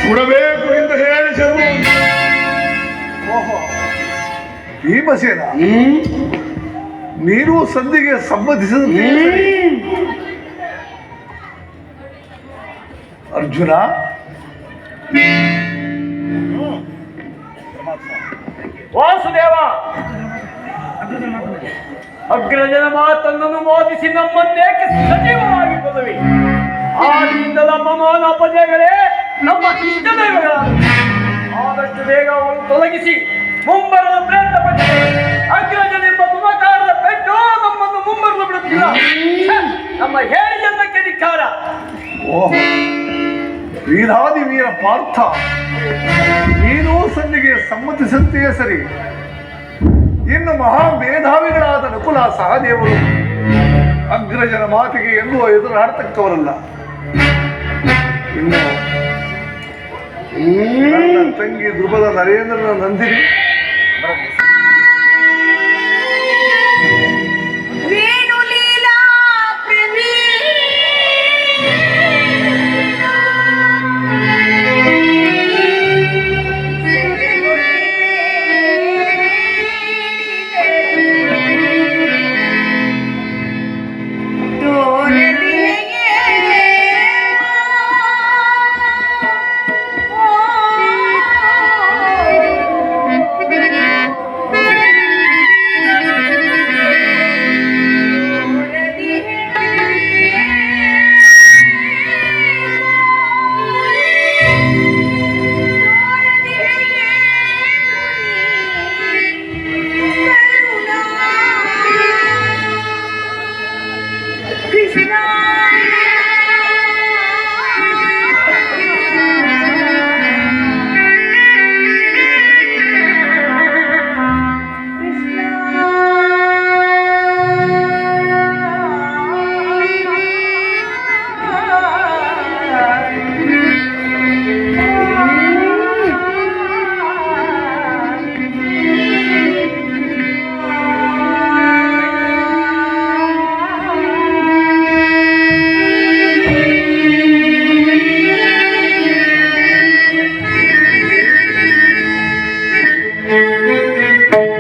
ಸುಡಬೇಕು ಎಂದು ಹೇಳಿದರು. ಭೀಮಸೇನ, ನೀನು ಸಂಧಿಗೆ ಸಮ್ಮತಿಸಿದ ಅರ್ಜುನ. ವಾಸುದೇವ, ಅಗ್ರಜನ ಮಾತನ್ನು ಮೋದಿಸಿ ನಮ್ಮನ್ನೇಕೆ ಸಜೀವವಾಗಿ ಕೊಡುವೆ? ಆದಿಯಿಂದಲ ಅಪಮಾನ ಅಪಜಯಗಳೇ ನಮ್ಮ ಇಷ್ಟ ದೈವಗಳಾದ. ಆದಷ್ಟು ಬೇಗ ಅವರು ತೊಲಗಿಸಿ ಮುಂಬರುವ ಪ್ರಯತ್ನ ಪಟ್ಟಿದೆ. ಅಗ್ರಜನೆಂಬ ಮಮಕಾರದ ಪೆಟ್ಟು ನಮ್ಮನ್ನು ಮುಂಬರಲು ಬಿಡುತ್ತಿಲ್ಲ. ನಮ್ಮ ಹೇಳಿ ಜನ್ಮಕ್ಕೆ ಧಿಕ್ಕಾರ. ಓಹೋ, ವೀರಾದಿ ವೀರ ಪಾರ್ಥ, ನೀನು ಸಂಧಿಗೆ ಸಮ್ಮತಿಸಂತೆಯೇ ಸರಿ. ಇನ್ನು ಮಹಾ ಮೇಧಾವಿಗಳಾದ ನಕುಲ ಸಹದೇವರು ಅಗ್ರಜನ ಮಾತಿಗೆ ಎಂದೂ ಎದುರಾಡತಕ್ಕವರಲ್ಲ. ಇನ್ನು ನನ್ನ ತಂಗಿ ಧ್ರುವದ ನರೇಂದ್ರನ ನಂದಿನಿ